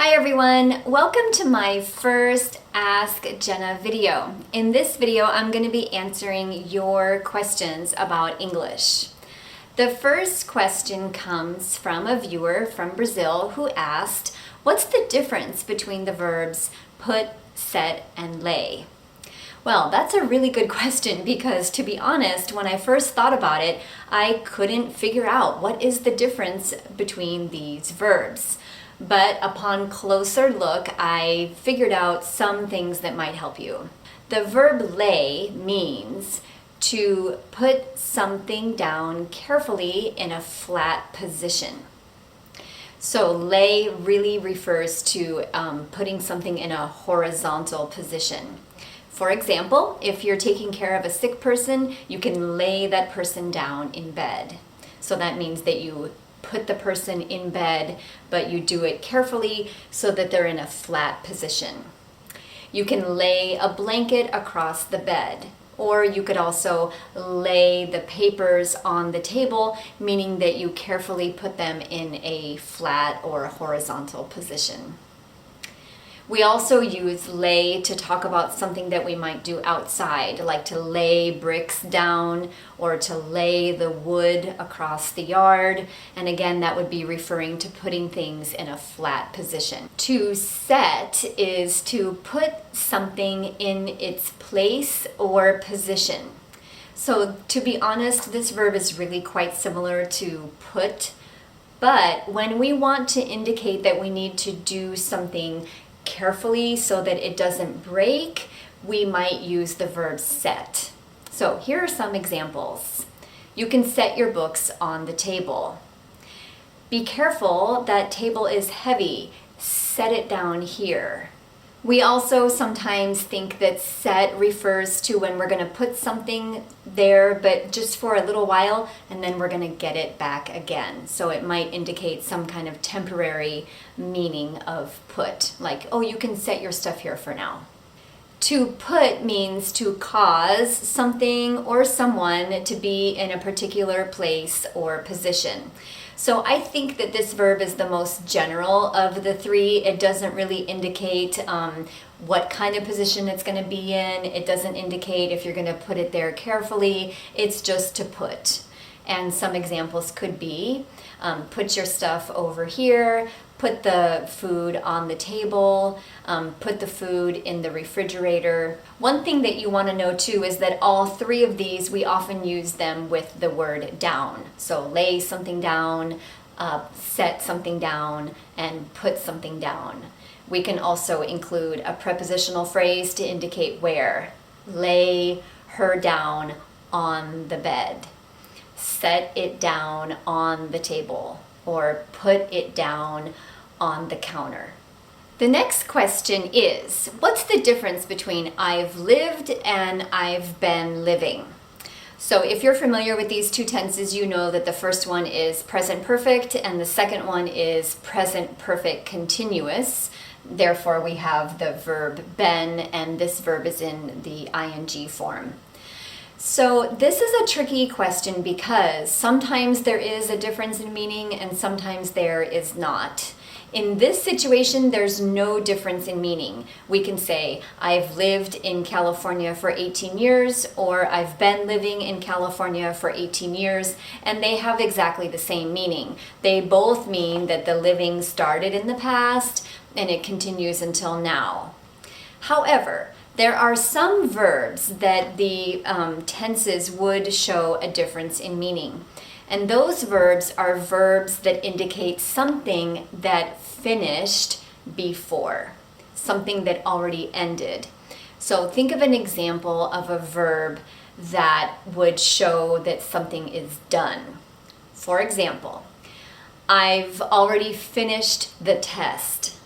Hi everyone, welcome to my first Ask Jenna video. In this video, I'm going to be answering your questions about English. The first question comes from a viewer from Brazil who asked, what's the difference between the verbs put, set, and lay? Well, that's a really good question because, to be honest, when I first thought about it, I couldn't figure out what is the difference between these verbs. But upon closer look, I figured out some things that might help you. The verb lay means to put something down carefully in a flat position. So lay really refers to putting something in a horizontal position. For example, if you're taking care of a sick person, you can lay that person down in bed. So that means that you put the person in bed, but you do it carefully so that they're in a flat position. You can lay a blanket across the bed, or you could also lay the papers on the table, meaning that you carefully put them in a flat or horizontal position. We also use lay to talk about something that we might do outside, like to lay bricks down or to lay the wood across the yard. And again, that would be referring to putting things in a flat position. To set is to put something in its place or position. So to be honest, this verb is really quite similar to put, but when we want to indicate that we need to do something carefully so that it doesn't break, we might use the verb set. So here are some examples. You can set your books on the table. Be careful, that table is heavy. Set it down here. We also sometimes think that set refers to when we're going to put something there, but just for a little while, and then we're going to get it back again. So it might indicate some kind of temporary meaning of put, like, oh, you can set your stuff here for now. To put means to cause something or someone to be in a particular place or position. So I think that this verb is the most general of the three. It doesn't really indicate what kind of position it's going to be in. It doesn't indicate if you're going to put it there carefully. It's just to put. And some examples could be put your stuff over here, put the food on the table, put the food in the refrigerator. One thing that you want to know too is that all three of these, we often use them with the word down. So lay something down, set something down, and put something down. We can also include a prepositional phrase to indicate where. Lay her down on the bed. Set it down on the table, or put it down on the counter. The next question is, what's the difference between I've lived and I've been living? So if you're familiar with these two tenses, you know that the first one is present perfect and the second one is present perfect continuous. Therefore, we have the verb been, and this verb is in the ing form. So this is a tricky question because sometimes there is a difference in meaning and sometimes there is not. In this situation, there's no difference in meaning. We can say, I've lived in California for 18 years, or I've been living in California for 18 years, and they have exactly the same meaning. They both mean that the living started in the past and it continues until now. However, there are some verbs that the tenses would show a difference in meaning. And those verbs are verbs that indicate something that finished before, something that already ended. So think of an example of a verb that would show that something is done. For example, I've already finished the test.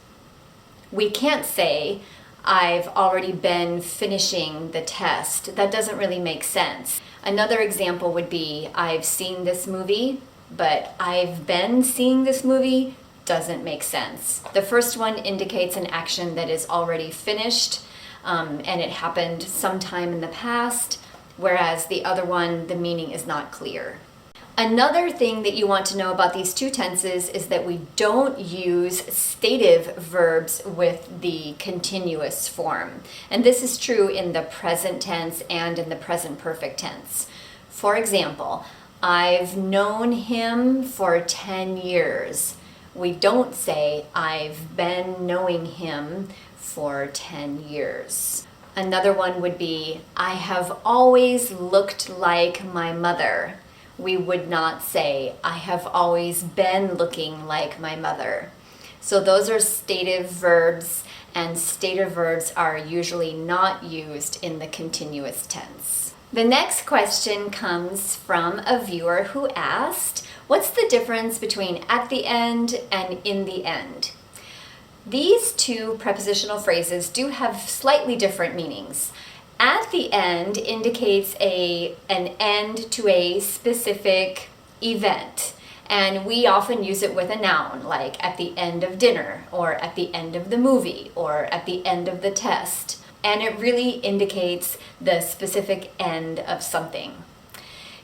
We can't say, I've already been finishing the test. That doesn't really make sense. Another example would be, I've seen this movie, but I've been seeing this movie doesn't make sense. The first one indicates an action that is already finished, and it happened sometime in the past, whereas the other one, the meaning is not clear. Another thing that you want to know about these two tenses is that we don't use stative verbs with the continuous form. And this is true in the present tense and in the present perfect tense. For example, I've known him for 10 years. We don't say, I've been knowing him for 10 years. Another one would be, I have always looked like my mother. We would not say, I have always been looking like my mother. So those are stative verbs, and stative verbs are usually not used in the continuous tense. The next question comes from a viewer who asked, what's the difference between at the end and in the end? These two prepositional phrases do have slightly different meanings. At the end indicates an end to a specific event, and we often use it with a noun, like at the end of dinner, or at the end of the movie, or at the end of the test, and it really indicates the specific end of something.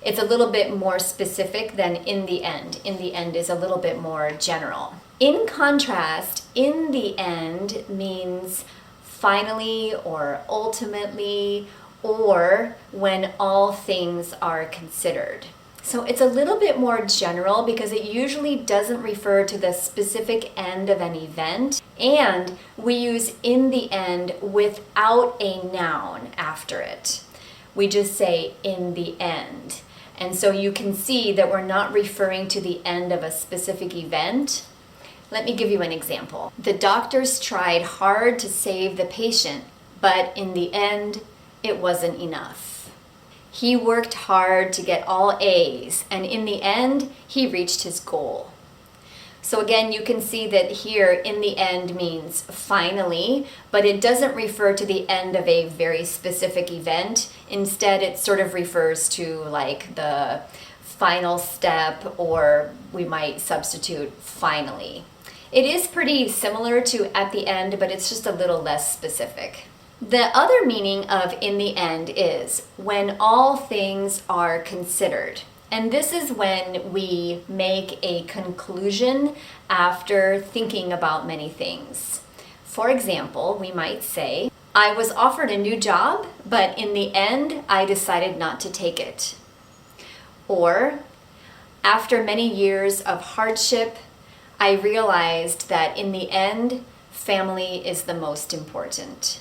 It's a little bit more specific than in the end. In the end is a little bit more general. In contrast, in the end means finally or ultimately, or when all things are considered. So it's a little bit more general because it usually doesn't refer to the specific end of an event, and we use in the end without a noun after it. We just say in the end. And so you can see that we're not referring to the end of a specific event. Let me give you an example. The doctors tried hard to save the patient, but in the end, it wasn't enough. He worked hard to get all A's, and in the end, he reached his goal. So again, you can see that here, in the end means finally, but it doesn't refer to the end of a very specific event. Instead, it sort of refers to like the final step, or we might substitute finally. It is pretty similar to at the end, but it's just a little less specific. The other meaning of in the end is when all things are considered. And this is when we make a conclusion after thinking about many things. For example, we might say, I was offered a new job, but in the end, I decided not to take it. Or, after many years of hardship, I realized that in the end, family is the most important.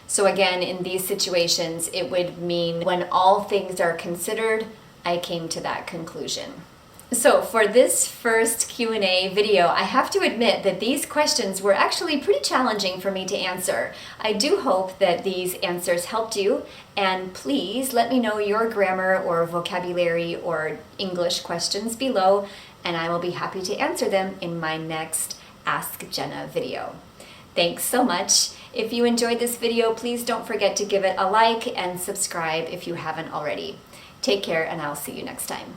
So again, in these situations, it would mean when all things are considered, I came to that conclusion. So for this first Q&A video, I have to admit that these questions were actually pretty challenging for me to answer. I do hope that these answers helped you, and please let me know your grammar or vocabulary or English questions below, and I will be happy to answer them in my next Ask Jenna video. Thanks so much. If you enjoyed this video, please don't forget to give it a like and subscribe if you haven't already. Take care, and I'll see you next time.